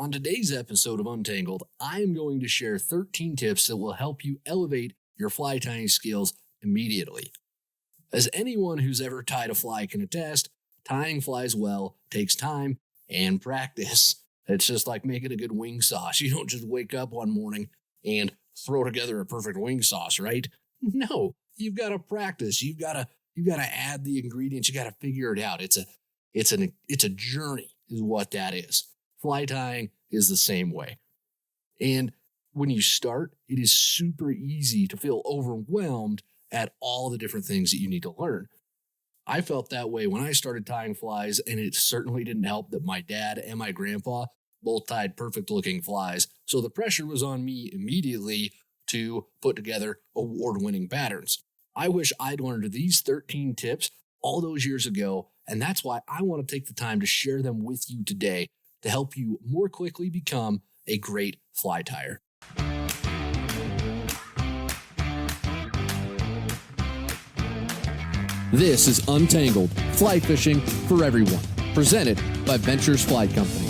On today's episode of Untangled, I am going to share 13 tips that will help you elevate your fly tying skills immediately. As anyone who's ever tied a fly can attest, tying flies well takes time and practice. It's just like making a good wing sauce. You don't just wake up one morning and throw together a perfect wing sauce, right? No, you've got to practice. You've got to add the ingredients. You got to figure it out. It's a journey is what that is. Fly tying is the same way. And when you start, it is super easy to feel overwhelmed at all the different things that you need to learn. I felt that way when I started tying flies, and it certainly didn't help that my dad and my grandpa both tied perfect looking flies. So the pressure was on me immediately to put together award-winning patterns. I wish I'd learned these 13 tips all those years ago, and that's why I want to take the time to share them with you today to help you more quickly become a great fly tyer. This is Untangled, fly fishing for everyone, presented by Ventures Fly Company.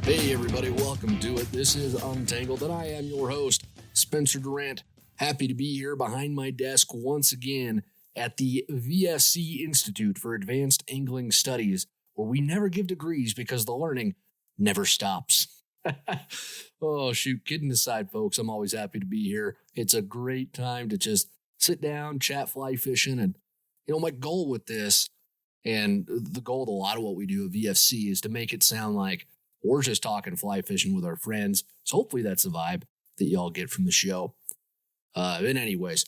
Hey everybody, welcome to it. This is Untangled, and I am your host, Spencer Durrant. Happy to be here behind my desk once again at the VSC Institute for Advanced Angling Studies, where we never give degrees because the learning never stops. Oh shoot, kidding aside, folks, I'm always happy to be here. It's a great time to just sit down, chat fly fishing, and my goal with this, and the goal of a lot of what we do at VFC, is to make it sound like we're just talking fly fishing with our friends. So hopefully that's the vibe that y'all get from the show. Anyways,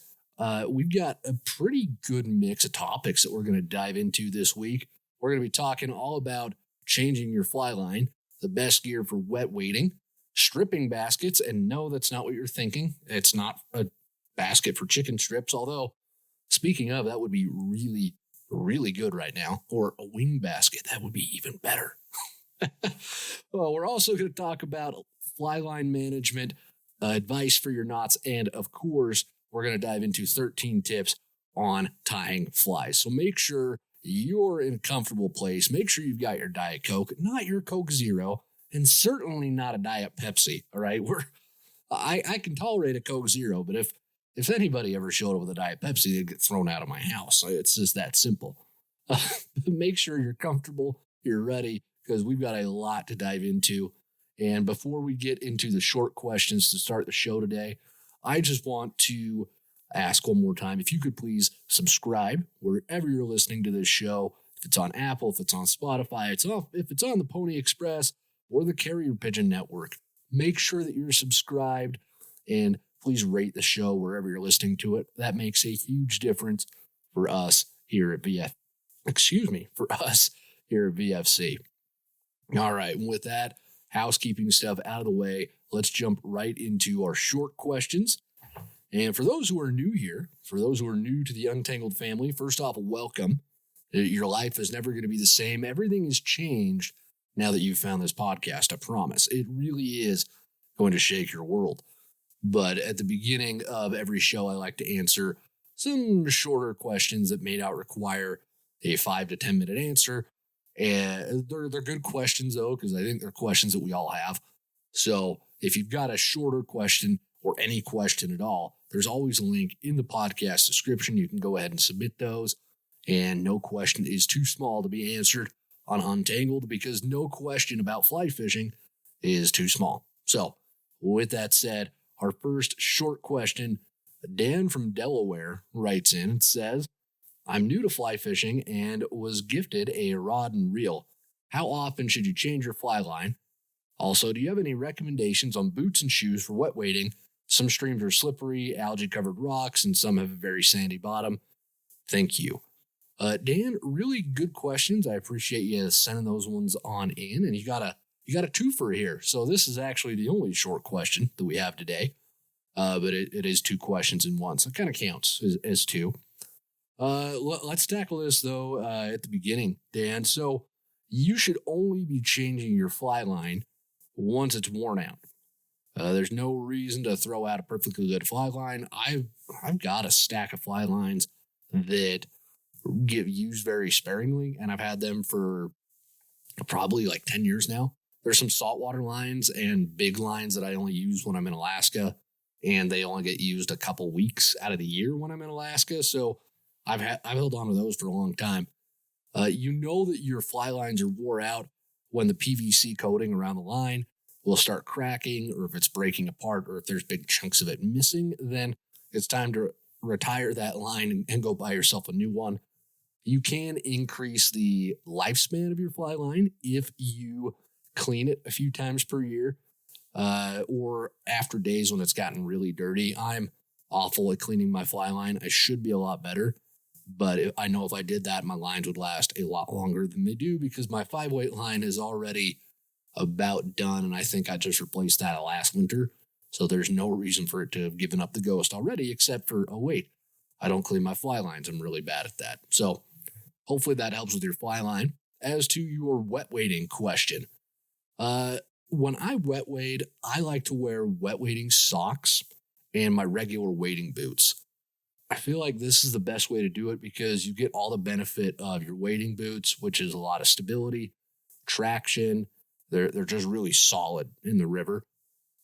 we've got a pretty good mix of topics that we're going to dive into this week. We're going to be talking all about changing your fly line, the best gear for wet wading, stripping baskets, and no, that's not what you're thinking. It's not a basket for chicken strips, although speaking of, that would be really, really good right now. Or a wing basket, that would be even better. Well, we're also going to talk about fly line management, advice for your knots, and of course, we're going to dive into 13 tips on tying flies. So make sure you're in a comfortable place. Make sure you've got your Diet Coke, not your Coke Zero, and certainly not a Diet Pepsi. All right, I can tolerate a Coke Zero, but if anybody ever showed up with a Diet Pepsi, they'd get thrown out of my house. It's just that simple. Make sure you're comfortable, you're ready, because we've got a lot to dive into. And before we get into the short questions to start the show today, I just want to ask one more time, if you could please subscribe wherever you're listening to this show. If it's on Apple, if it's on Spotify, if it's on the Pony Express or the Carrier Pigeon Network, make sure that you're subscribed, and please rate the show wherever you're listening to it. That makes a huge difference for us here at VFC. All right, and with that housekeeping stuff out of the way, let's jump right into our short questions. And for those who are new here, for those who are new to the Untangled family, first off, welcome. Your life is never going to be the same. Everything has changed now that you've found this podcast, I promise. It really is going to shake your world. But at the beginning of every show, I like to answer some shorter questions that may not require a 5 to 10 minute answer. And they're good questions, though, because I think they're questions that we all have. So if you've got a shorter question or any question at all, there's always a link in the podcast description. You can go ahead and submit those. And no question is too small to be answered on Untangled, because no question about fly fishing is too small. So with that said, our first short question, Dan from Delaware writes in and says, I'm new to fly fishing and was gifted a rod and reel. How often should you change your fly line? Also, do you have any recommendations on boots and shoes for wet wading? Some streams are slippery, algae-covered rocks, and some have a very sandy bottom. Thank you. Dan, really good questions. I appreciate you sending those ones on in, and you got a twofer here. So this is actually the only short question that we have today, but it is two questions in one, so it kind of counts as two. Let's tackle this, though, at the beginning, Dan. So you should only be changing your fly line once it's worn out. There's no reason to throw out a perfectly good fly line. I've got a stack of fly lines that get used very sparingly, and I've had them for probably like 10 years now. There's some saltwater lines and big lines that I only use when I'm in Alaska, and they only get used a couple weeks out of the year when I'm in Alaska. So I've held on to those for a long time. You know that your fly lines are wore out when the PVC coating around the line will start cracking, or if it's breaking apart, or if there's big chunks of it missing, then it's time to retire that line and go buy yourself a new one. You can increase the lifespan of your fly line if you clean it a few times per year, or after days when it's gotten really dirty. I'm awful at cleaning my fly line. I should be a lot better, but I know if I did that, my lines would last a lot longer than they do because my 5-weight line is already about done, and I think I just replaced that last winter. So there's no reason for it to have given up the ghost already, except for, oh wait, I don't clean my fly lines. I'm really bad at that. So hopefully that helps with your fly line. As to your wet wading question, when I wet wade, I like to wear wet wading socks and my regular wading boots. I feel like this is the best way to do it because you get all the benefit of your wading boots, which is a lot of stability, traction. They're just really solid in the river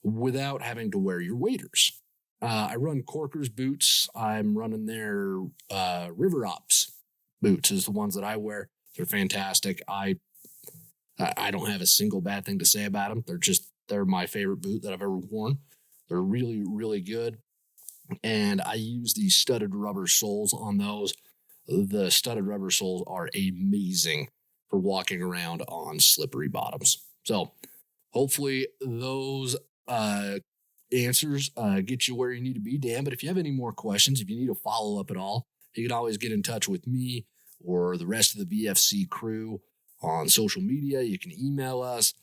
without having to wear your waders. I run Corker's boots. I'm running their River Ops boots is the ones that I wear. They're fantastic. I don't have a single bad thing to say about them. They're my favorite boot that I've ever worn. They're really, really good. And I use the studded rubber soles on those. The studded rubber soles are amazing for walking around on slippery bottoms. So hopefully those answers get you where you need to be, Dan. But if you have any more questions, if you need a follow-up at all, you can always get in touch with me or the rest of the VFC crew on social media. You can email us.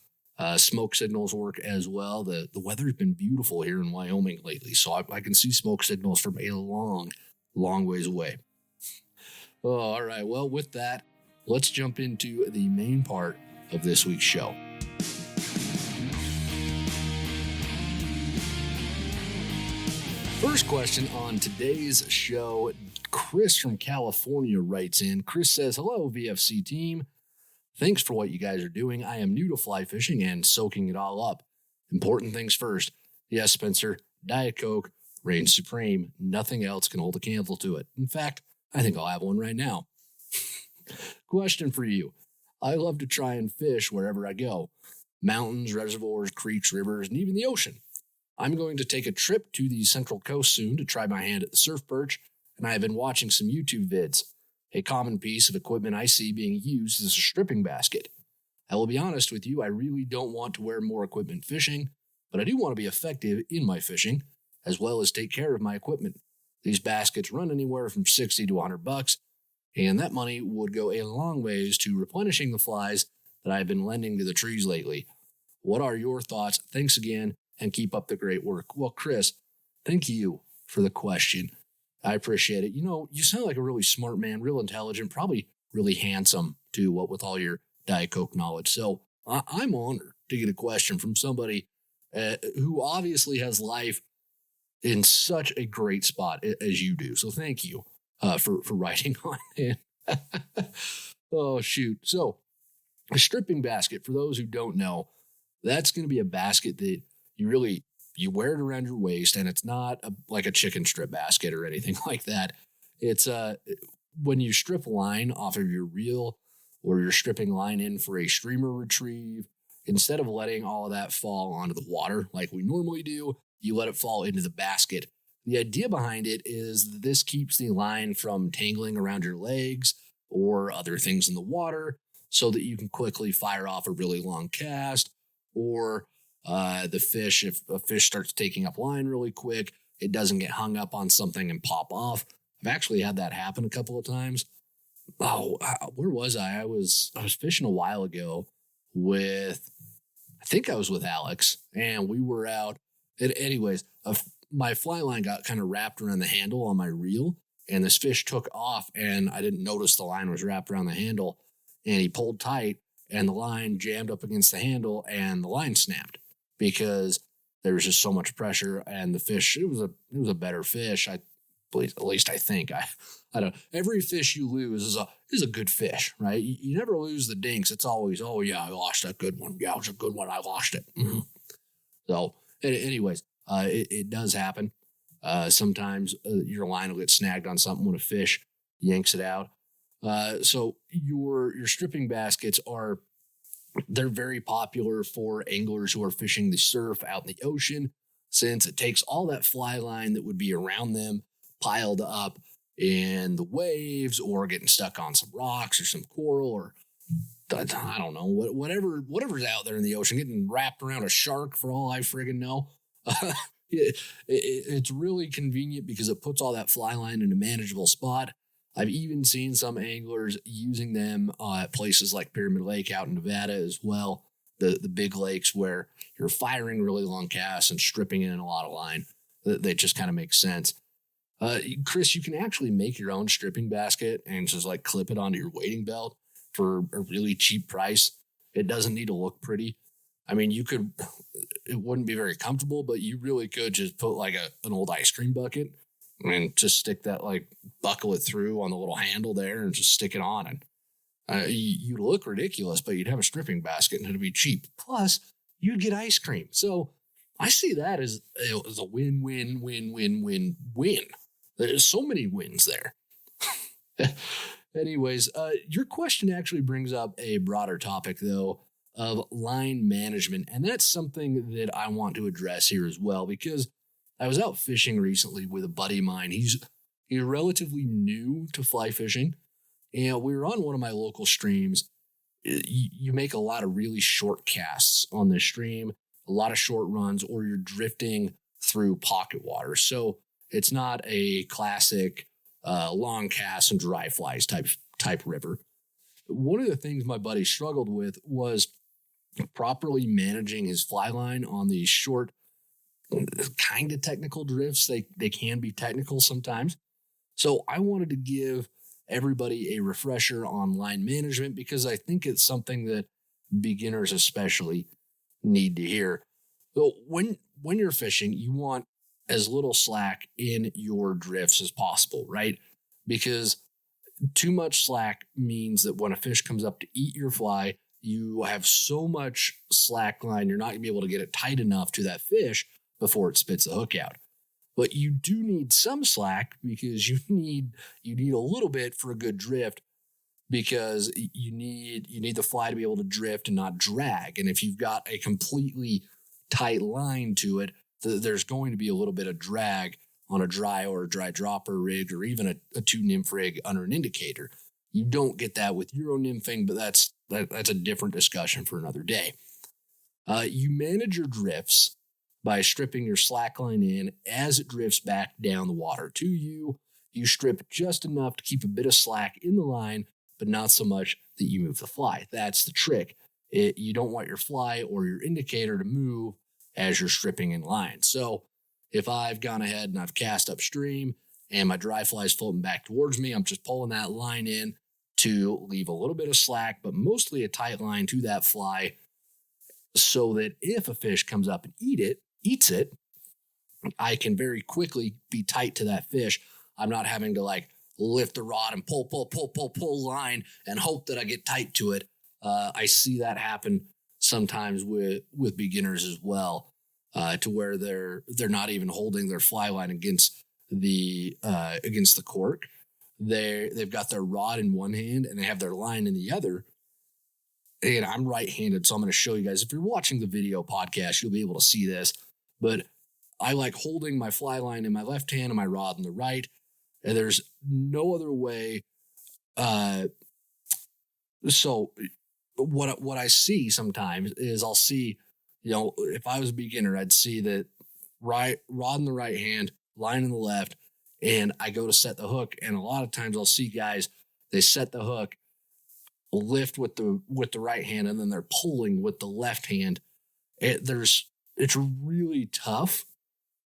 Smoke signals work as well. The weather's been beautiful here in Wyoming lately, so I can see smoke signals from a long, long ways away. Oh, all right. Well, with that, let's jump into the main part of this week's show. First question on today's show, Chris from California writes in. Chris says, "Hello, VFC team. Thanks for what you guys are doing. I am new to fly fishing and soaking it all up. Important things first. Yes, Spencer, Diet Coke reigns supreme. Nothing else can hold a candle to it. In fact, I think I'll have one right now." Question for you. I love to try and fish wherever I go. Mountains, reservoirs, creeks, rivers, and even the ocean. I'm going to take a trip to the Central Coast soon to try my hand at the surf perch, and I have been watching some YouTube vids. A common piece of equipment I see being used is a stripping basket. I will be honest with you, I really don't want to wear more equipment fishing, but I do want to be effective in my fishing, as well as take care of my equipment. These baskets run anywhere from $60 to $100, and that money would go a long ways to replenishing the flies that I've been lending to the trees lately. What are your thoughts? Thanks again, and keep up the great work. Well, Chris, thank you for the question. I appreciate it. You know, you sound like a really smart man, real intelligent, probably really handsome too, what with all your Diet Coke knowledge. So I'm honored to get a question from somebody who obviously has life in such a great spot as you do. So thank you for writing on it. Oh, shoot. So a stripping basket, for those who don't know, that's going to be a basket that you wear it around your waist, and it's not like a chicken strip basket or anything like that. It's when you strip line off of your reel or you're stripping line in for a streamer retrieve, instead of letting all of that fall onto the water like we normally do, you let it fall into the basket. The idea behind it is that this keeps the line from tangling around your legs or other things in the water so that you can quickly fire off a really long cast, or the fish, if a fish starts taking up line really quick, it doesn't get hung up on something and pop off. I've actually had that happen a couple of times. Oh, where was I? I was fishing a while ago I think I was with Alex, and we were out. Anyways, my fly line got kind of wrapped around the handle on my reel, and this fish took off, and I didn't notice the line was wrapped around the handle, and he pulled tight, and the line jammed up against the handle, and the line snapped because there was just so much pressure, and the fish, it was a better fish. I At least I think. I don't. Every fish you lose is a good fish, right? You never lose the dinks. It's always, oh yeah, I lost that good one. Yeah, it was a good one. I lost it. Mm-hmm. So, anyways, it does happen. Sometimes your line will get snagged on something when a fish yanks it out. So your stripping baskets they're very popular for anglers who are fishing the surf out in the ocean, since it takes all that fly line that would be around them piled up in the waves or getting stuck on some rocks or some coral or I don't know, whatever's out there in the ocean, getting wrapped around a shark for all I friggin' know. It's really convenient because it puts all that fly line in a manageable spot. I've even seen some anglers using them at places like Pyramid Lake out in Nevada as well, the big lakes where you're firing really long casts and stripping in a lot of line. That just kind of makes sense. Chris, you can actually make your own stripping basket and just like clip it onto your wading belt for a really cheap price. It doesn't need to look pretty. I mean, it wouldn't be very comfortable, but you really could just put like an old ice cream bucket and just stick that, like buckle it through on the little handle there and just stick it on. And you'd look ridiculous, but you'd have a stripping basket and it'd be cheap. Plus, you'd get ice cream. So I see that as a win, win, win, win, win, win. There's so many wins there. Anyways, your question actually brings up a broader topic, though, of line management. And that's something that I want to address here as well, because I was out fishing recently with a buddy of mine. He's relatively new to fly fishing. And we were on one of my local streams. You make a lot of really short casts on this stream, a lot of short runs, or you're drifting through pocket water. So it's not a classic long cast and dry flies type river. One of the things my buddy struggled with was properly managing his fly line on these short, kind of technical drifts. They can be technical sometimes. So I wanted to give everybody a refresher on line management because I think it's something that beginners especially need to hear. So when you're fishing, you want as little slack in your drifts as possible, right? Because too much slack means that when a fish comes up to eat your fly, you have so much slack line, you're not going to be able to get it tight enough to that fish before it spits the hook out. But you do need some slack because you need a little bit for a good drift, because you need the fly to be able to drift and not drag. And if you've got a completely tight line to it, there's going to be a little bit of drag on a dry or a dry dropper rig, or even a 2-nymph rig under an indicator. You don't get that with Euro nymphing, but that's a different discussion for another day. You manage your drifts by stripping your slack line in as it drifts back down the water to you. You strip just enough to keep a bit of slack in the line, but not so much that you move the fly. That's the trick. You don't want your fly or your indicator to move as you're stripping in line. So if I've gone ahead and I've cast upstream and my dry fly is floating back towards me, I'm just pulling that line in to leave a little bit of slack, but mostly a tight line to that fly, so that if a fish comes up and eats it, I can very quickly be tight to that fish. I'm not having to like lift the rod and pull line and hope that I get tight to it. I see that happen sometimes with beginners as well, to where they're not even holding their fly line against the cork. They've got their rod in one hand and they have their line in the other. And I'm right-handed, so I'm going to show you guys. If you're watching the video podcast, you'll be able to see this. But I like holding my fly line in my left hand and my rod in the right. And there's no other way. So what I see sometimes is I'll see, if I was a beginner, I'd see that rod in the right hand, line in the left, and I go to set the hook. And a lot of times I'll see guys, they set the hook, lift with the right hand, and then they're pulling with the left hand. It's really tough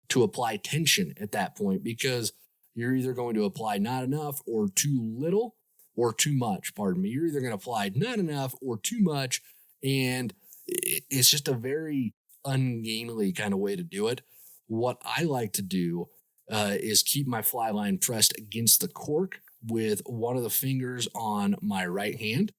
to apply tension at that point, because you're either going to apply not enough or too little, or too much, pardon me. You're either going to apply not enough or too much, and it's just a very ungainly kind of way to do it. What I like to do is keep my fly line pressed against the cork with one of the fingers on my right hand.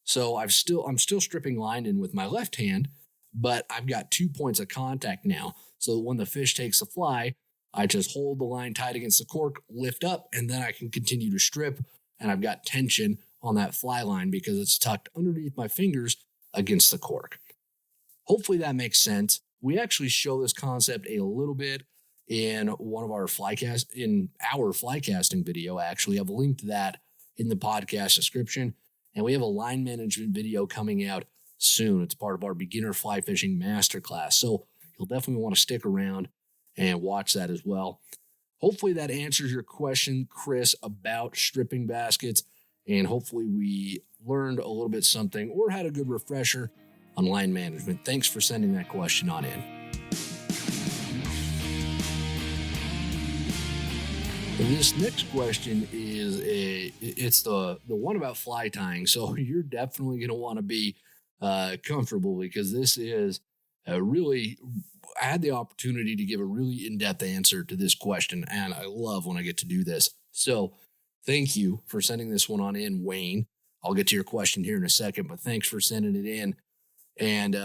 So I'm still stripping line in with my left hand, but I've got 2 points of contact now. So when the fish takes the fly, I just hold the line tight against the cork, lift up, and then I can continue to strip. And I've got tension on that fly line because it's tucked underneath my fingers against the cork. Hopefully that makes sense. We actually show this concept a little bit in our fly casting video. Actually, I've linked that in the podcast description. And we have a line management video coming out soon. It's part of our beginner fly fishing masterclass. So you'll definitely want to stick around and watch that as well. Hopefully that answers your question, Chris, about stripping baskets. And hopefully we learned a little bit something or had a good refresher on line management. Thanks for sending that question on in. This next question it's the one about fly tying. So you're definitely going to want to be comfortable because this is I had the opportunity to give a really in-depth answer to this question, and I love when I get to do this. So thank you for sending this one on in, Wayne. I'll get to your question here in a second, but thanks for sending it in. And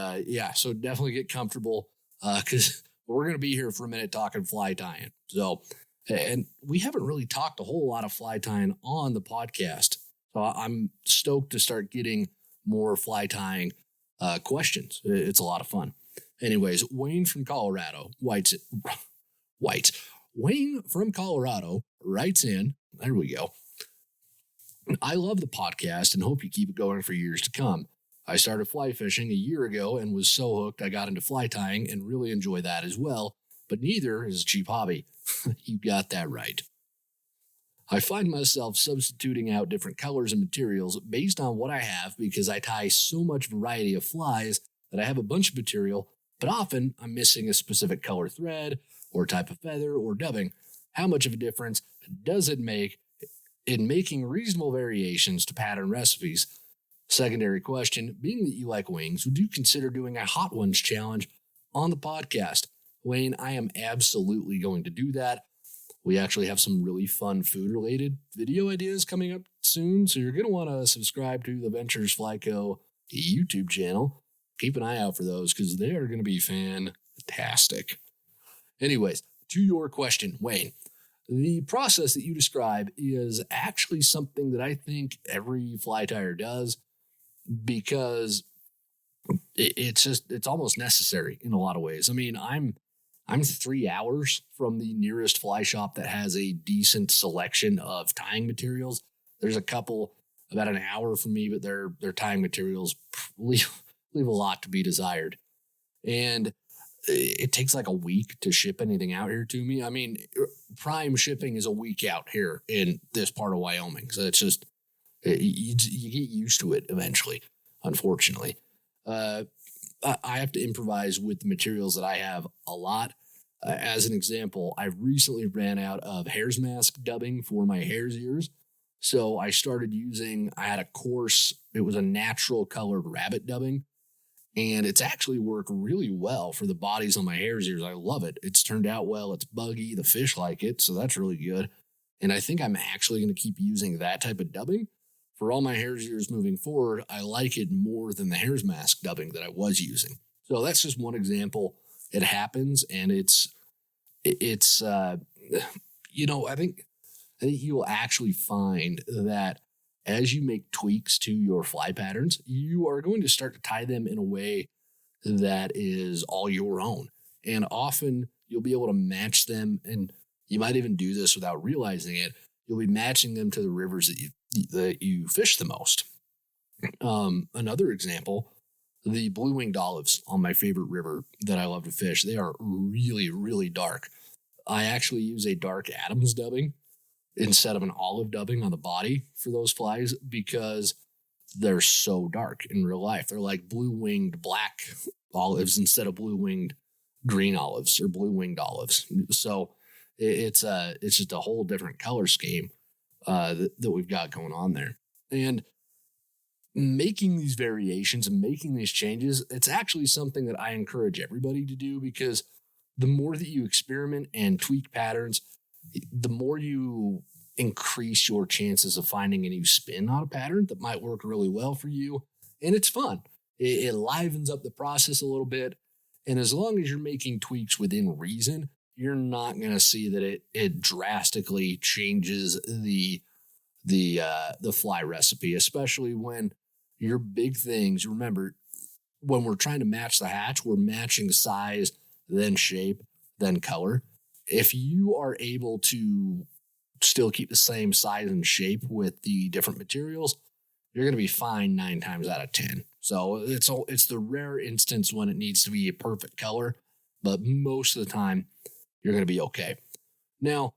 so definitely get comfortable because we're going to be here for a minute talking fly tying. So, and we haven't really talked a whole lot of fly tying on the podcast. So I'm stoked to start getting more fly tying questions. It's a lot of fun. Anyways, Wayne from Colorado Wayne from Colorado writes in, there we go. I love the podcast and hope you keep it going for years to come. I started fly fishing a year ago and was so hooked I got into fly tying and really enjoy that as well, but neither is a cheap hobby. You got that right. I find myself substituting out different colors and materials based on what I have because I tie so much variety of flies that I have a bunch of material, but often I'm missing a specific color thread or type of feather or dubbing. How much of a difference does it make in making reasonable variations to pattern recipes? Secondary question, being that you like wings, would you consider doing a Hot Ones challenge on the podcast? Wayne, I am absolutely going to do that. We actually have some really fun food-related video ideas coming up soon, so you're going to want to subscribe to the Ventures Fly Co. YouTube channel. Keep an eye out for those because they are going to be fantastic. Anyways, to your question, Wayne, the process that you describe is actually something that I think every fly tyer does because it's almost necessary in a lot of ways. I mean, I'm 3 hours from the nearest fly shop that has a decent selection of tying materials. There's a couple about an hour from me, but their tying materials leave a lot to be desired. And it takes like a week to ship anything out here to me. I mean, prime shipping is a week out here in this part of Wyoming. So it's just, you get used to it eventually, unfortunately. I have to improvise with the materials that I have a lot. As an example, I recently ran out of hare's mask dubbing for my hare's ears. So I had a course, it was a natural colored rabbit dubbing. And it's actually worked really well for the bodies on my hare's ears. I love it. It's turned out well. It's buggy. The fish like it. So that's really good. And I think I'm actually going to keep using that type of dubbing for all my hare's ears moving forward. I like it more than the hare's mask dubbing that I was using. So that's just one example. It happens. And I think you will actually find that as you make tweaks to your fly patterns, you are going to start to tie them in a way that is all your own. And often you'll be able to match them, and you might even do this without realizing it. You'll be matching them to the rivers that you fish the most. Another example, the blue-winged olives on my favorite river that I love to fish, they are really, really dark. I actually use a dark Adams dubbing instead of an olive dubbing on the body for those flies because they're so dark in real life. They're like blue-winged black olives instead of blue-winged green olives or blue-winged olives. So it's just a whole different color scheme that we've got going on there. And making these variations and making these changes, it's actually something that I encourage everybody to do because the more that you experiment and tweak patterns, the more you increase your chances of finding a new spin on a pattern that might work really well for you. And it's fun. It livens up the process a little bit. And as long as you're making tweaks within reason, you're not going to see that it drastically changes the fly recipe, especially when your big things. Remember, when we're trying to match the hatch, we're matching size, then shape, then color. If you are able to still keep the same size and shape with the different materials, you're going to be fine 9 times out of 10. So it's the rare instance when it needs to be a perfect color, but most of the time you're going to be okay. Now,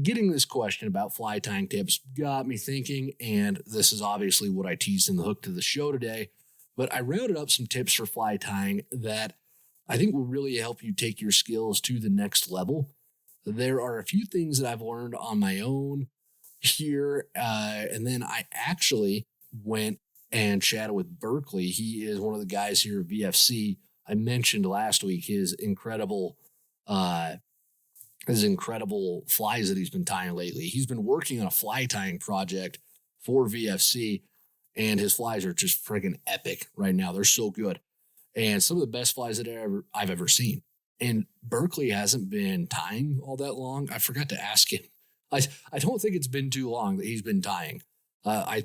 getting this question about fly tying tips got me thinking, and this is obviously what I teased in the hook to the show today, but I rounded up some tips for fly tying that I think will really help you take your skills to the next level. There are a few things that I've learned on my own here, and then I actually went and chatted with Berkeley. He is one of the guys here at VFC. I mentioned last week his incredible flies that he's been tying lately. He's been working on a fly tying project for VFC, and his flies are just friggin' epic right now. They're so good. And some of the best flies that I've ever seen. And Berkeley hasn't been tying all that long. I forgot to ask him. I don't think it's been too long that he's been tying. I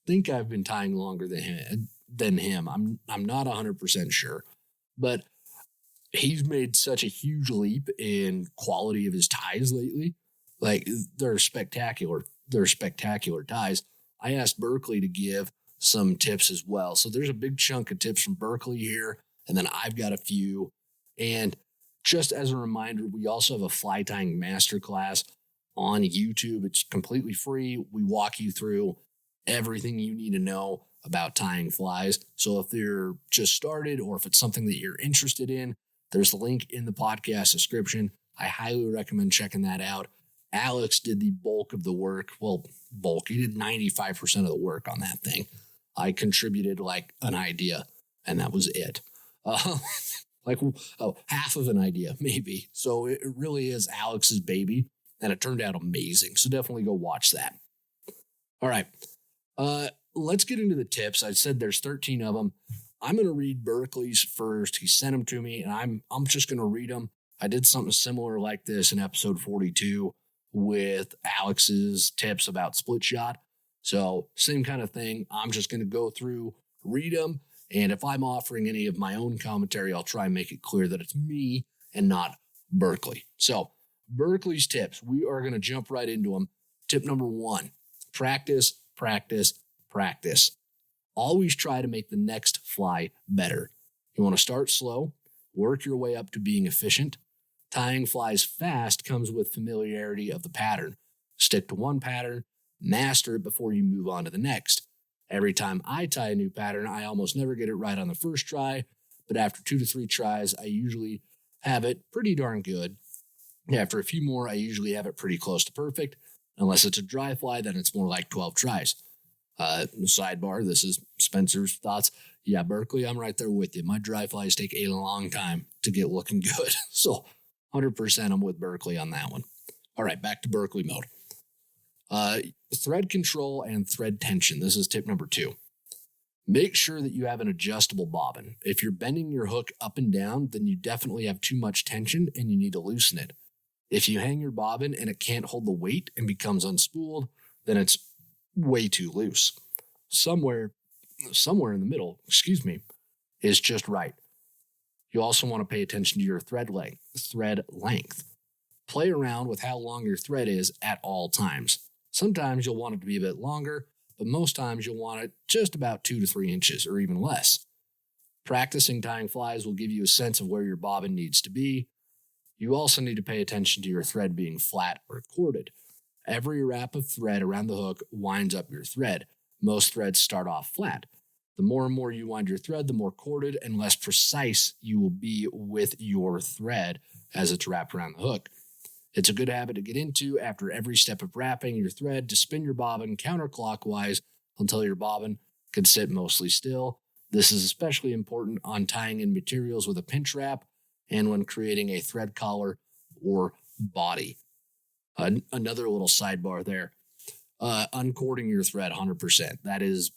think I've been tying longer than him. I'm not 100% sure, but he's made such a huge leap in quality of his ties lately. Like, they're spectacular. They're spectacular ties. I asked Berkeley to give some tips as well. So there's a big chunk of tips from Berkeley here, and then I've got a few. And just as a reminder, we also have a fly tying masterclass on YouTube. It's completely free. We walk you through everything you need to know about tying flies. So if you're just started or if it's something that you're interested in, there's a link in the podcast description. I highly recommend checking that out. Alex did the bulk of the work. Well, he did 95% of the work on that thing. I contributed like an idea, and that was it. Half of an idea, maybe. So it really is Alex's baby, and it turned out amazing. So definitely go watch that. All right. Let's get into the tips. I said there's 13 of them. I'm going to read Berkeley's first. He sent them to me, and I'm just going to read them. I did something similar like this in episode 42 with Alex's tips about split shot. So same kind of thing. I'm just going to go through, read them. And if I'm offering any of my own commentary, I'll try and make it clear that it's me and not Berkeley. So Berkeley's tips, we are going to jump right into them. Tip number 1, practice, practice, practice. Always try to make the next fly better. You want to start slow, work your way up to being efficient. Tying flies fast comes with familiarity of the pattern. Stick to one pattern, master it before you move on to the next. Every time I tie a new pattern, I almost never get it right on the first try, but after 2 to 3 tries, I usually have it pretty darn good. After a few more, I usually have it pretty close to perfect. Unless it's a dry fly, then it's more like 12 tries. Sidebar, this is Spencer's thoughts. Yeah, Berkeley, I'm right there with you. My dry flies take a long time to get looking good. So 100% I'm with Berkeley on that one. All right, back to Berkeley mode. Thread control and thread tension. This is tip number 2. Make sure that you have an adjustable bobbin. If you're bending your hook up and down, then you definitely have too much tension and you need to loosen it. If you hang your bobbin and it can't hold the weight and becomes unspooled, then it's way too loose. Somewhere in the middle, is just right. You also want to pay attention to your thread length. Play around with how long your thread is at all times. Sometimes you'll want it to be a bit longer, but most times you'll want it just about 2 to 3 inches or even less. Practicing tying flies will give you a sense of where your bobbin needs to be. You also need to pay attention to your thread being flat or corded. Every wrap of thread around the hook winds up your thread. Most threads start off flat. The more and more you wind your thread, the more corded and less precise you will be with your thread as it's wrapped around the hook. It's a good habit to get into after every step of wrapping your thread to spin your bobbin counterclockwise until your bobbin can sit mostly still. This is especially important on tying in materials with a pinch wrap and when creating a thread collar or body. Another little sidebar there. Uncording your thread 100%. That is,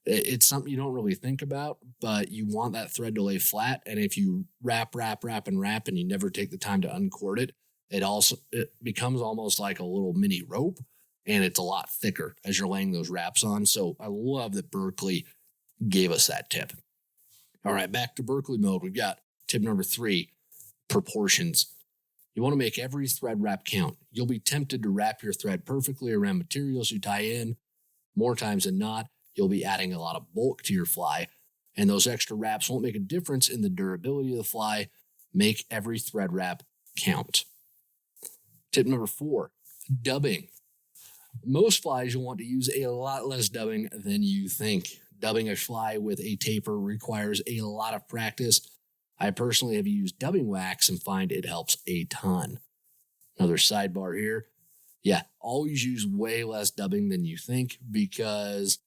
it's something you don't really think about, but you want that thread to lay flat. And if you wrap, and you never take the time to uncord it, it becomes almost like a little mini rope, and it's a lot thicker as you're laying those wraps on. So I love that Berkeley gave us that tip. All right, back to Berkeley mode. We've got tip number 3, proportions. You want to make every thread wrap count. You'll be tempted to wrap your thread perfectly around materials you tie in. More times than not, you'll be adding a lot of bulk to your fly, and those extra wraps won't make a difference in the durability of the fly. Make every thread wrap count. Tip number 4, dubbing. Most flies you'll want to use a lot less dubbing than you think. Dubbing a fly with a taper requires a lot of practice. I personally have used dubbing wax and find it helps a ton. Another sidebar here. Yeah, always use way less dubbing than you think, because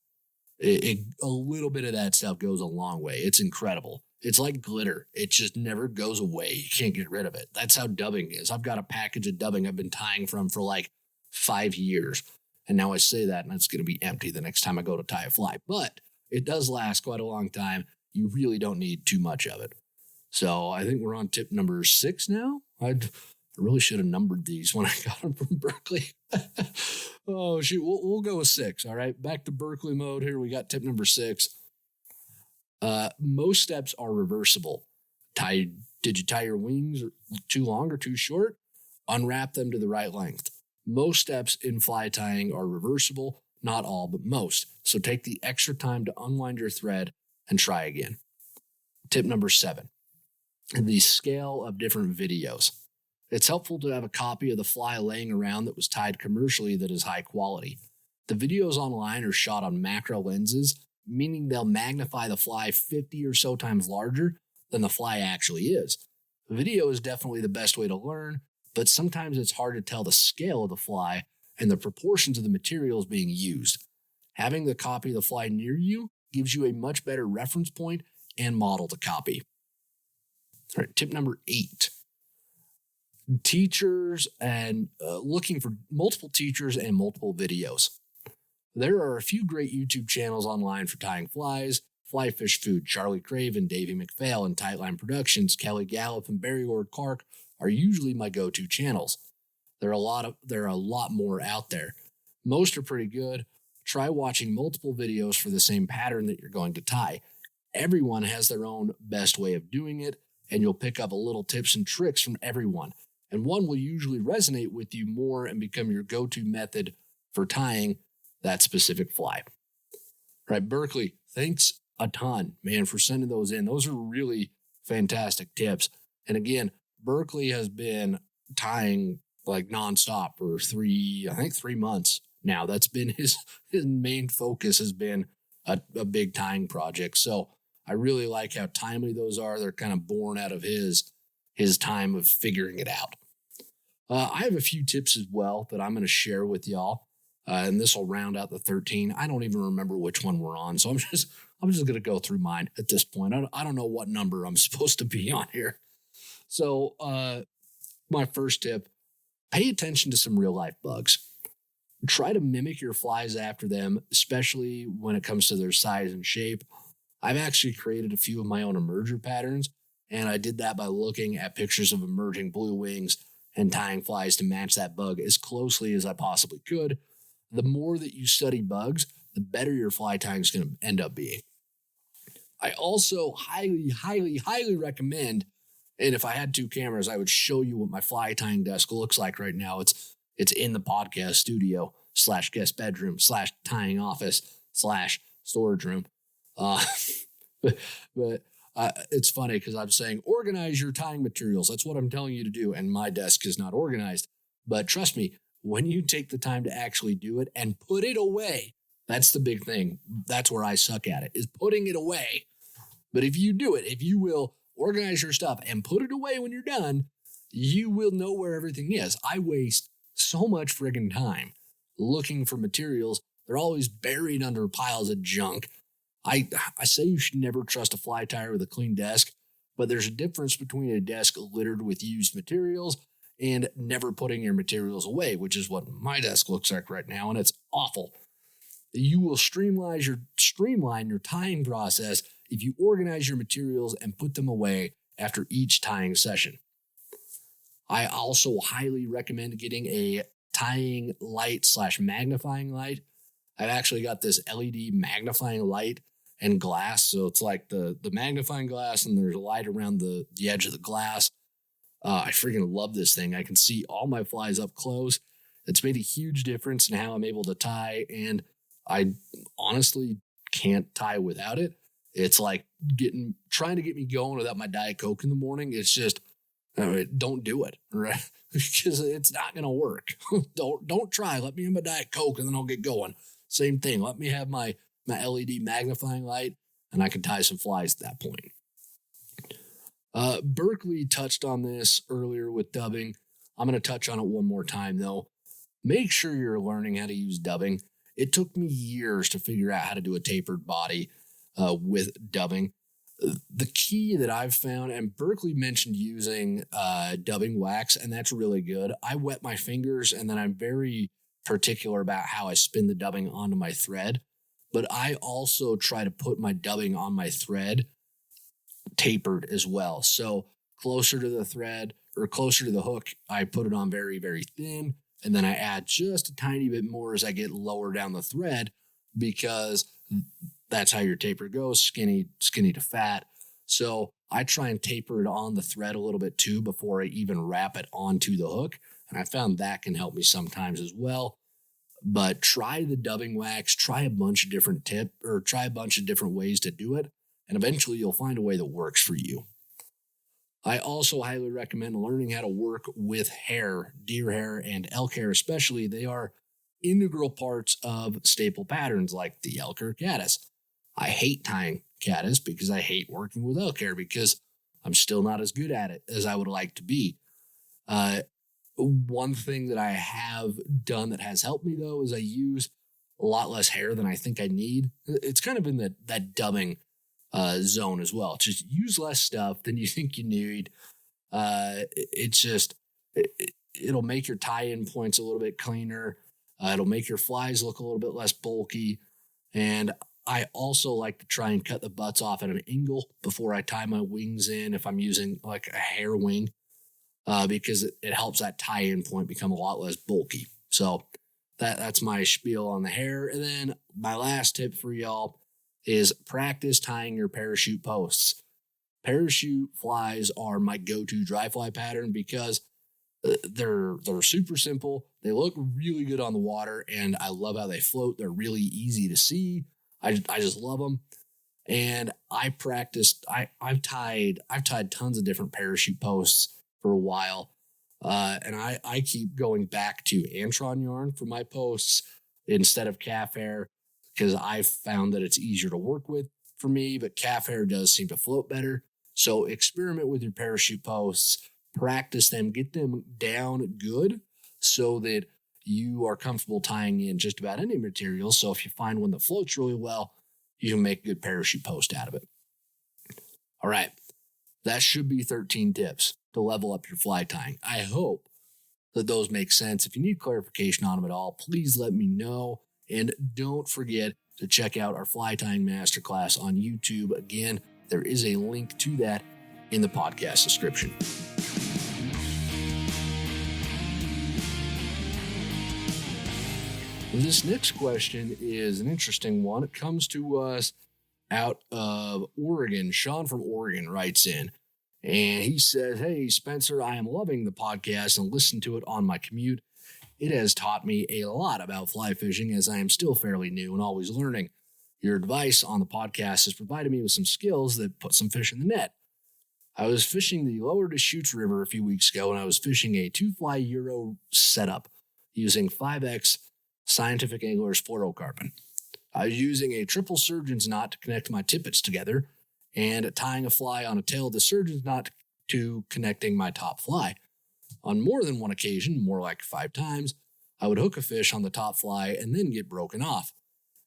a little bit of that stuff goes a long way. It's incredible. It's like glitter. It just never goes away. You can't get rid of it. That's how dubbing is. I've got a package of dubbing I've been tying from for like 5 years. And now I say that and it's going to be empty the next time I go to tie a fly. But it does last quite a long time. You really don't need too much of it. So I think we're on tip number 6 now. I really should have numbered these when I got them from Berkeley. Oh, shoot. We'll go with 6. All right. Back to Berkeley mode here. We got tip number 6. Most steps are reversible. Did you tie your wings too long or too short? Unwrap them to the right length. Most steps in fly tying are reversible. Not all, but most. So take the extra time to unwind your thread and try again. Tip number 7. The scale of different videos. It's helpful to have a copy of the fly laying around that was tied commercially that is high quality. The videos online are shot on macro lenses, meaning they'll magnify the fly 50 or so times larger than the fly actually is. Video is definitely the best way to learn, but sometimes it's hard to tell the scale of the fly and the proportions of the materials being used. Having the copy of the fly near you gives you a much better reference point and model to copy. All right, tip number 8. Teachers and looking for multiple teachers and multiple videos. There are a few great YouTube channels online for tying flies. Fly Fish Food, Charlie Craven, Davey McPhail, and Tightline Productions, Kelly Gallup, and Barry Lord Clark are usually my go-to channels. There are a lot more out there. Most are pretty good. Try watching multiple videos for the same pattern that you're going to tie. Everyone has their own best way of doing it, and you'll pick up a little tips and tricks from everyone. And one will usually resonate with you more and become your go-to method for tying that specific fly. All right, Berkeley, thanks a ton, man, for sending those in. Those are really fantastic tips. And again, Berkeley has been tying like nonstop for 3 months now. That's been his main focus, has been a big tying project. So I really like how timely those are. They're kind of born out of his time of figuring it out. I have a few tips as well that I'm going to share with y'all. And this will round out the 13. I don't even remember which one we're on. So I'm just going to go through mine at this point. I don't know what number I'm supposed to be on here. So my first tip, pay attention to some real life bugs. Try to mimic your flies after them, especially when it comes to their size and shape. I've actually created a few of my own emerger patterns, and I did that by looking at pictures of emerging blue wings and tying flies to match that bug as closely as I possibly could. The more that you study bugs, the better your fly tying is going to end up being. I also highly, highly, highly recommend, and if I had 2 cameras, I would show you what my fly tying desk looks like right now. It's in the podcast studio / guest bedroom / tying office / storage room. But it's funny because I'm saying organize your tying materials. That's what I'm telling you to do. And my desk is not organized. But trust me, when you take the time to actually do it and put it away, that's the big thing. That's where I suck at it, is putting it away. But if you do it, if you will organize your stuff and put it away when you're done, you will know where everything is. I waste so much friggin' time looking for materials. They're always buried under piles of junk. I say you should never trust a fly tyer with a clean desk, but there's a difference between a desk littered with used materials and never putting your materials away, which is what my desk looks like right now, and it's awful. You will streamline your tying process if you organize your materials and put them away after each tying session. I also highly recommend getting a tying light / magnifying light. I've actually got this LED magnifying light and glass. So it's like the magnifying glass and there's a light around the edge of the glass. I freaking love this thing. I can see all my flies up close. It's made a huge difference in how I'm able to tie, and I honestly can't tie without it. It's like trying to get me going without my Diet Coke in the morning. It's just, don't do it, right? Because it's not going to work. Don't try. Let me have my Diet Coke and then I'll get going. Same thing. Let me have my LED magnifying light and I can tie some flies at that point. Berkeley touched on this earlier with dubbing. I'm going to touch on it one more time though. Make sure you're learning how to use dubbing. It took me years to figure out how to do a tapered body with dubbing. The key that I've found, and Berkeley mentioned using dubbing wax, and that's really good. I wet my fingers, and then I'm very particular about how I spin the dubbing onto my thread. But I also try to put my dubbing on my thread tapered as well. So closer to the thread or closer to the hook, I put it on very, very thin. And then I add just a tiny bit more as I get lower down the thread, because that's how your taper goes, skinny to fat. So I try and taper it on the thread a little bit too before I even wrap it onto the hook. And I found that can help me sometimes as well. But try the dubbing wax, try a bunch of different ways to do it. And eventually you'll find a way that works for you. I also highly recommend learning how to work with hair, deer hair and elk hair especially. They are integral parts of staple patterns like the elk or caddis. I hate tying caddis because I hate working with elk hair because I'm still not as good at it as I would like to be. One thing that I have done that has helped me though is I use a lot less hair than I think I need. It's kind of in that dubbing zone as well. Just use less stuff than you think you need. It'll make your tie-in points a little bit cleaner. It'll make your flies look a little bit less bulky. And I also like to try and cut the butts off at an angle before I tie my wings in if I'm using like a hair wing, because it helps that tie-in point become a lot less bulky. So that's my spiel on the hair. And then my last tip for y'all is practice tying your parachute posts. Parachute flies are my go-to dry fly pattern because they're super simple. They look really good on the water, and I love how they float. They're really easy to see. I just love them. And I practiced. I've tied tons of different parachute posts for a while, and I keep going back to Antron yarn for my posts instead of calf hair, because I've found that it's easier to work with for me, but calf hair does seem to float better. So experiment with your parachute posts, practice them, get them down good so that you are comfortable tying in just about any material. So if you find one that floats really well, you can make a good parachute post out of it. All right, that should be 13 tips to level up your fly tying. I hope that those make sense. If you need clarification on them at all, please let me know. And don't forget to check out our fly tying masterclass on YouTube. Again, there is a link to that in the podcast description. This next question is an interesting one. It comes to us out of Oregon. Sean from Oregon writes in, and he says, "Hey, Spencer, I am loving the podcast and listen to it on my commute. It has taught me a lot about fly fishing as I am still fairly new and always learning. Your advice on the podcast has provided me with some skills that put some fish in the net. I was fishing the Lower Deschutes River a few weeks ago, and I was fishing a 2-fly Euro setup using 5X Scientific Anglers fluorocarbon. I was using a triple surgeon's knot to connect my tippets together and tying a fly on a tail of the surgeon's knot to connecting my top fly. On more than one occasion, more like 5 times, I would hook a fish on the top fly and then get broken off.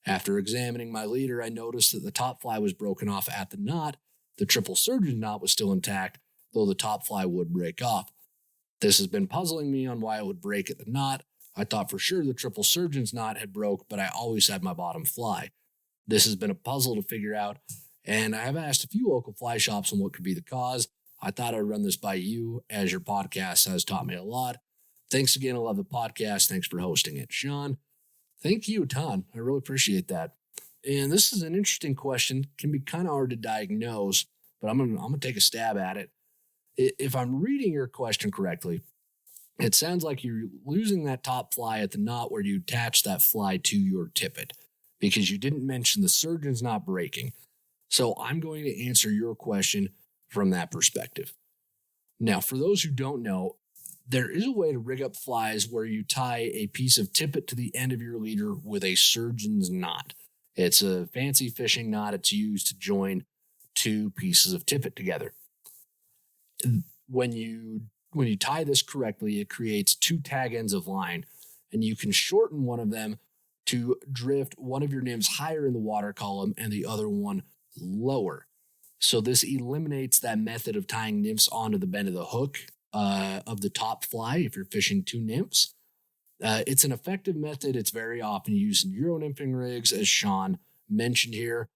After examining my leader, I noticed that the top fly was broken off at the knot. The triple surgeon knot was still intact, though the top fly would break off. This has been puzzling me on why it would break at the knot. I thought for sure the triple surgeon's knot had broke, but I always had my bottom fly. This has been a puzzle to figure out, and I have asked a few local fly shops on what could be the cause. I thought I'd run this by you, as your podcast has taught me a lot. Thanks again. I love the podcast. Thanks for hosting it. Sean, thank you a ton. I really appreciate that. And this is an interesting question. Can be kind of hard to diagnose, but I'm gonna take a stab at it. If I'm reading your question correctly, it sounds like you're losing that top fly at the knot where you attach that fly to your tippet, because you didn't mention the surgeon's knot breaking. So I'm going to answer your question from that perspective. Now, for those who don't know, there is a way to rig up flies where you tie a piece of tippet to the end of your leader with a surgeon's knot. It's a fancy fishing knot. It's used to join two pieces of tippet together. When you tie this correctly, it creates two tag ends of line, and you can shorten one of them to drift one of your nymphs higher in the water column and the other one lower. So this eliminates that method of tying nymphs onto the bend of the hook of the top fly if you're fishing two nymphs. It's an effective method. It's very often used in Euro nymphing rigs, as Sean mentioned here.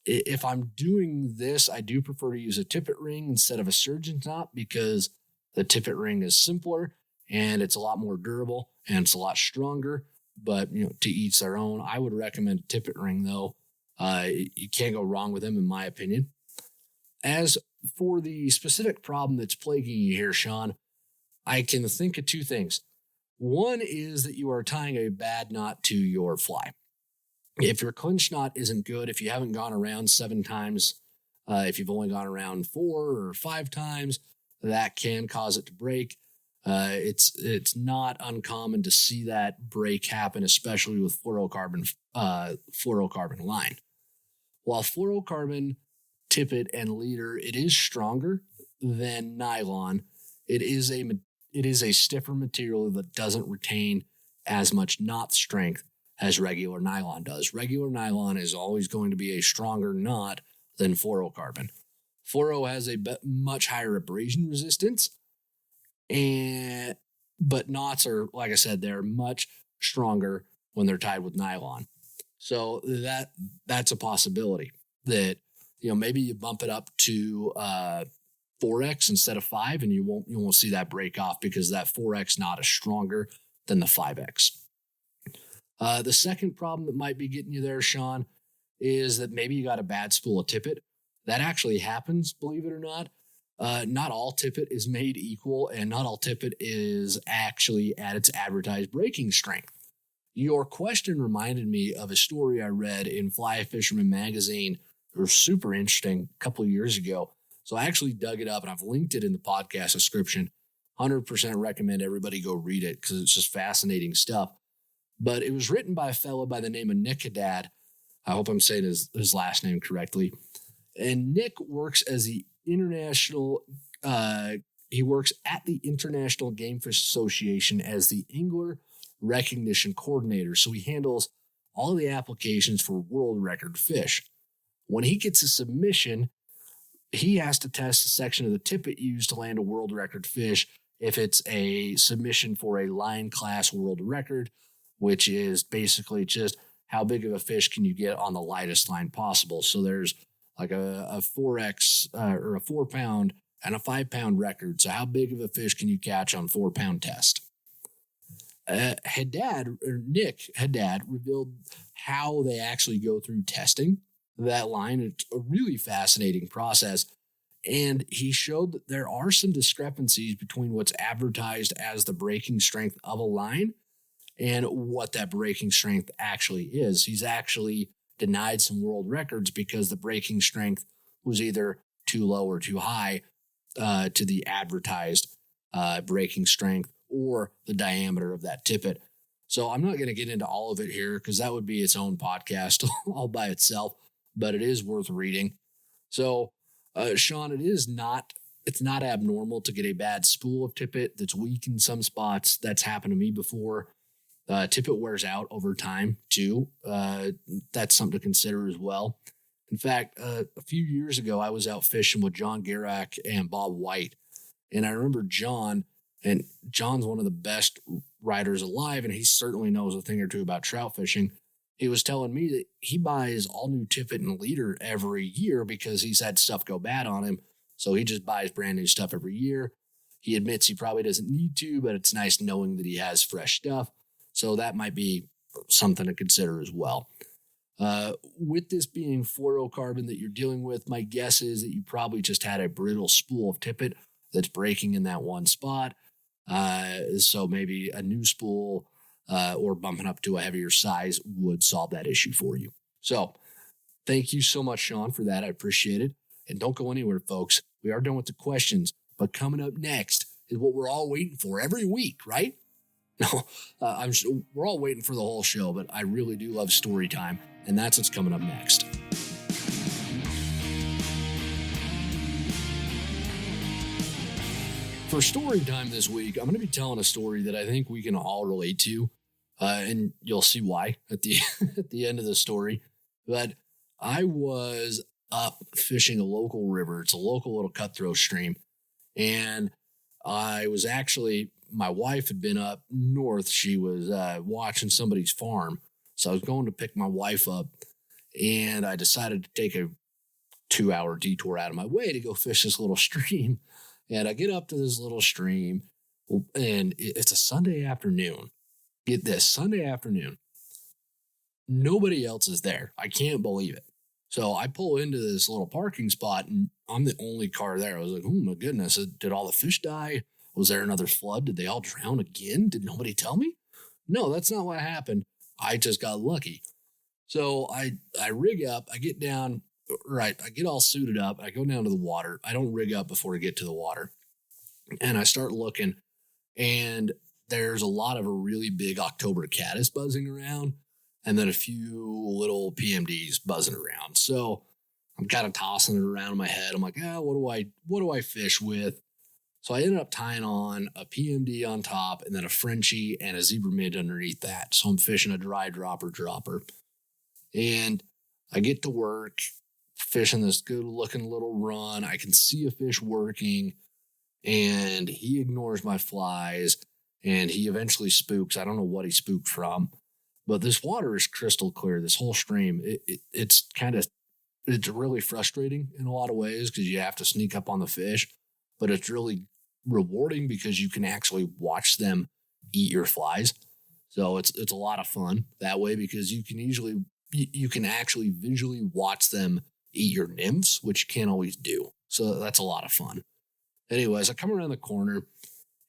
If I'm doing this, I do prefer to use a tippet ring instead of a surgeon's knot, because the tippet ring is simpler and it's a lot more durable and it's a lot stronger. But, to each their own. I would recommend a tippet ring, though. You can't go wrong with them, in my opinion. As for the specific problem that's plaguing you here, Sean, I can think of two things. One is that you are tying a bad knot to your fly. If your clinch knot isn't good, if you haven't gone around 7 times, if you've only gone around 4 or 5 times, that can cause it to break. It's not uncommon to see that break happen, especially with fluorocarbon line. While fluorocarbon tippet and leader, it is stronger than nylon. It is a stiffer material that doesn't retain as much knot strength as regular nylon does. Regular nylon is always going to be a stronger knot than fluorocarbon. Fluoro has a much higher abrasion resistance, but knots are, like I said, they're much stronger when they're tied with nylon. So that's a possibility that, maybe you bump it up to 4X instead of 5, and you won't see that break off because that 4X knot is stronger than the 5X. The second problem that might be getting you there, Sean, is that maybe you got a bad spool of tippet. That actually happens, believe it or not. Not all tippet is made equal, and not all tippet is actually at its advertised breaking strength. Your question reminded me of a story I read in Fly Fisherman magazine. It was super interesting a couple of years ago. So I actually dug it up, and I've linked it in the podcast description. 100% recommend everybody go read it because it's just fascinating stuff. But it was written by a fellow by the name of Nick Haddad. I hope I'm saying his last name correctly. And Nick works as the he works at the International Game Fish Association as the Angler Recognition Coordinator. So he handles all the applications for world record fish. When he gets a submission, he has to test the section of the tippet used to land a world record fish if it's a submission for a line class world record, which is basically just how big of a fish can you get on the lightest line possible. So there's like a 4X or a 4 pound and a 5 pound record. So how big of a fish can you catch on 4 pound test? Nick Haddad revealed how they actually go through testing that line. It's a really fascinating process. And he showed that there are some discrepancies between what's advertised as the breaking strength of a line and what that breaking strength actually is. He's actually denied some world records because the breaking strength was either too low or too high to the advertised breaking strength or the diameter of that tippet. So I'm not going to get into all of it here because that would be its own podcast all by itself, but it is worth reading. So, Sean, it's not abnormal to get a bad spool of tippet that's weak in some spots. That's happened to me before. Tippet wears out over time too. That's something to consider as well. In fact, a few years ago, I was out fishing with John Garak and Bob White. And I remember John And John's one of the best writers alive, and he certainly knows a thing or two about trout fishing. He was telling me that he buys all new tippet and leader every year because he's had stuff go bad on him. So he just buys brand new stuff every year. He admits he probably doesn't need to, but it's nice knowing that he has fresh stuff. So that might be something to consider as well. With this being fluorocarbon that you're dealing with, my guess is that you probably just had a brittle spool of tippet that's breaking in that one spot. So maybe a new spool or bumping up to a heavier size would solve that issue for you. So thank you so much, Sean, for that. I appreciate it. And don't go anywhere, folks. We are done with the questions, but coming up next is what we're all waiting for every week, right? No, we're all waiting for the whole show, but I really do love story time, and that's what's coming up next. For story time this week, I'm going to be telling a story that I think we can all relate to, and you'll see why at the at the end of the story. But I was up fishing a local river. It's a local little cutthroat stream, and I was actually, my wife had been up north. She was watching somebody's farm, so I was going to pick my wife up, and I decided to take a 2-hour detour out of my way to go fish this little stream. And I get up to this little stream, and it's a Sunday afternoon. Get this, Sunday afternoon. Nobody else is there. I can't believe it. So I pull into this little parking spot, and I'm the only car there. I was like, oh my goodness, did all the fish die? Was there another flood? Did they all drown again? Did nobody tell me? No, that's not what happened. I just got lucky. So I rig up, I get down. Right, I get all suited up. I go down to the water. I don't rig up before I get to the water. And I start looking, and there's a lot of a really big October caddis buzzing around, and then a few little PMDs buzzing around. So I'm kind of tossing it around in my head. I'm like, what do I fish with? So I ended up tying on a PMD on top, and then a Frenchie and a zebra mid underneath that. So I'm fishing a dry dropper. And I get to work fishing this good looking little run. I can see a fish working, and he ignores my flies, and he eventually spooks. I don't know what he spooked from, but this water is crystal clear. This whole stream, it's really frustrating in a lot of ways because you have to sneak up on the fish, but it's really rewarding because you can actually watch them eat your flies. So it's a lot of fun that way because you can actually visually watch them eat your nymphs, which you can't always do. So that's a lot of fun. Anyways, I come around the corner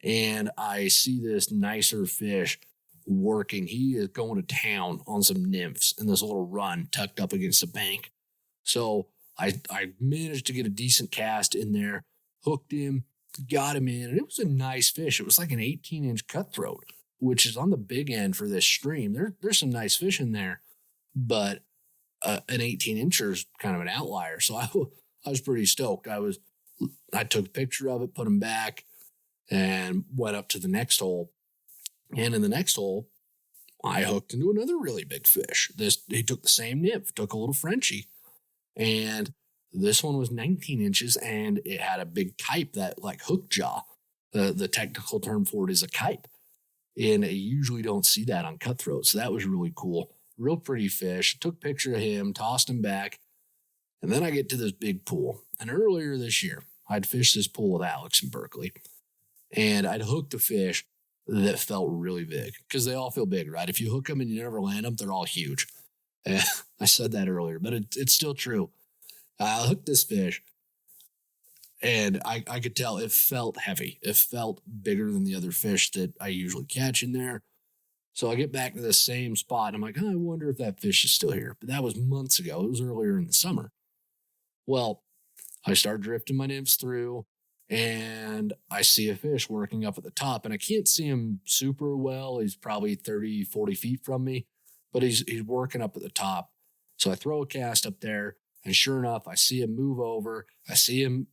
and I see this nicer fish working. He is going to town on some nymphs in this little run tucked up against the bank. So I managed to get a decent cast in there, hooked him, got him in, and it was a nice fish. It was like an 18-inch cutthroat, which is on the big end for this stream. There's some nice fish in there, but an 18-incher is kind of an outlier. So I was pretty stoked. I took a picture of it, put him back, and went up to the next hole. And in the next hole, I hooked into another really big fish. He took the same nymph, took a little Frenchie, and this one was 19 inches, and it had a big kype, that like hook jaw. The technical term for it is a kype, and you usually don't see that on cutthroat. So that was really cool. Real pretty fish. Took a picture of him, tossed him back, and then I get to this big pool. And earlier this year, I'd fished this pool with Alex in Berkeley, and I'd hooked a fish that felt really big because they all feel big, right? If you hook them and you never land them, they're all huge. I said that earlier, but it's still true. I hooked this fish, and I could tell it felt heavy. It felt bigger than the other fish that I usually catch in there. So I get back to the same spot, and I'm like, I wonder if that fish is still here. But that was months ago. It was earlier in the summer. Well, I start drifting my nymphs through, and I see a fish working up at the top, and I can't see him super well. He's probably 30, 40 feet from me, but he's working up at the top. So I throw a cast up there, and sure enough, I see him move over. I see him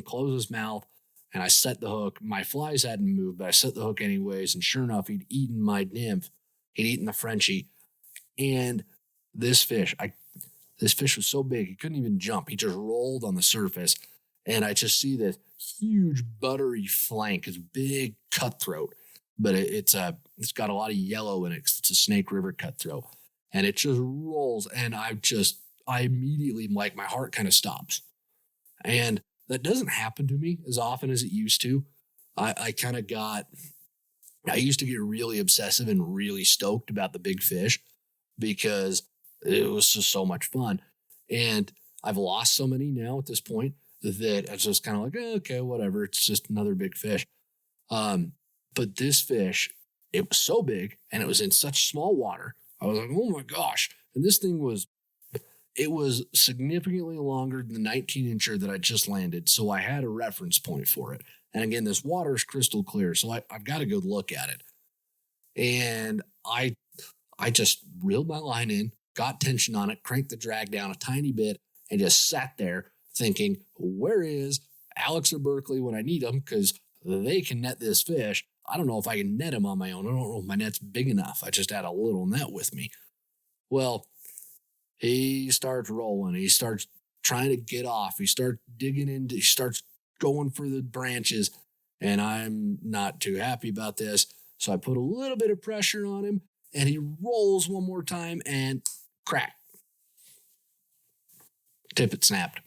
close his mouth, and I set the hook. My flies hadn't moved, but I set the hook anyways. And sure enough, he'd eaten my nymph. He'd eaten the Frenchie. And this fish was so big, he couldn't even jump. He just rolled on the surface. And I just see this huge buttery flank, it's big cutthroat, but it's got a lot of yellow in it because it's a Snake River cutthroat. And it just rolls, and I immediately, like, my heart kind of stops. And that doesn't happen to me as often as it used to. I used to get really obsessive and really stoked about the big fish because it was just so much fun. And I've lost so many now at this point that it's just kind of like, okay, whatever. It's just another big fish. But this fish, it was so big and it was in such small water. I was like, oh my gosh. And this thing was significantly longer than the 19-incher that I just landed. So I had a reference point for it. And again, this water is crystal clear. So I've got to go look at it. And I just reeled my line in, got tension on it, cranked the drag down a tiny bit, and just sat there thinking, where is Alex or Berkeley when I need them? Because they can net this fish. I don't know if I can net him on my own. I don't know if my net's big enough. I just had a little net with me. Well, he starts rolling. He starts trying to get off. He starts digging into, he starts going for the branches. And I'm not too happy about this. So I put a little bit of pressure on him, and he rolls one more time and crack. Tippet snapped.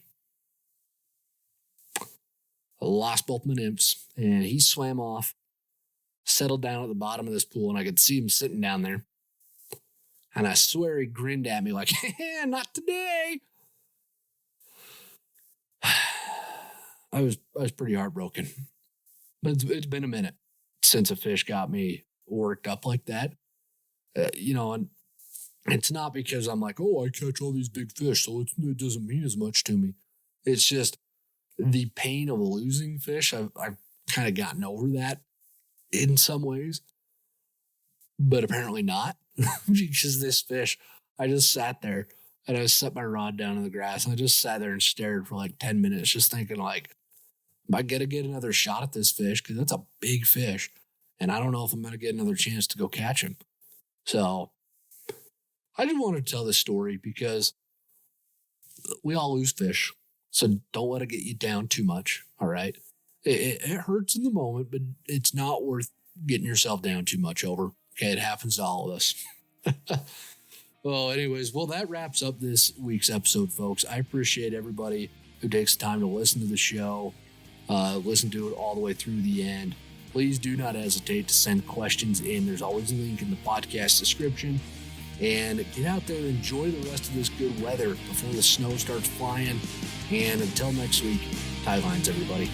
I lost both my nymphs, and he swam off, settled down at the bottom of this pool, and I could see him sitting down there. And I swear he grinned at me like, not today. I was pretty heartbroken. But it's been a minute since a fish got me worked up like that. And it's not because I'm like, oh, I catch all these big fish, so it doesn't mean as much to me. It's just the pain of losing fish. I've kind of gotten over that in some ways, but apparently not. Because this fish, I just sat there and I set my rod down in the grass, and I just sat there and stared for like 10 minutes, just thinking like, am I going to get another shot at this fish? Because that's a big fish, and I don't know if I'm going to get another chance to go catch him. So I just wanted to tell this story because we all lose fish. So don't let it get you down too much. All right. It hurts in the moment, but it's not worth getting yourself down too much over. Okay. It happens to all of us. Well, anyways, that wraps up this week's episode, folks. I appreciate everybody who takes the time to listen to the show, listen to it all the way through the end. Please do not hesitate to send questions in. There's always a link in the podcast description. And get out there and enjoy the rest of this good weather before the snow starts flying. And until next week, tie lines, everybody.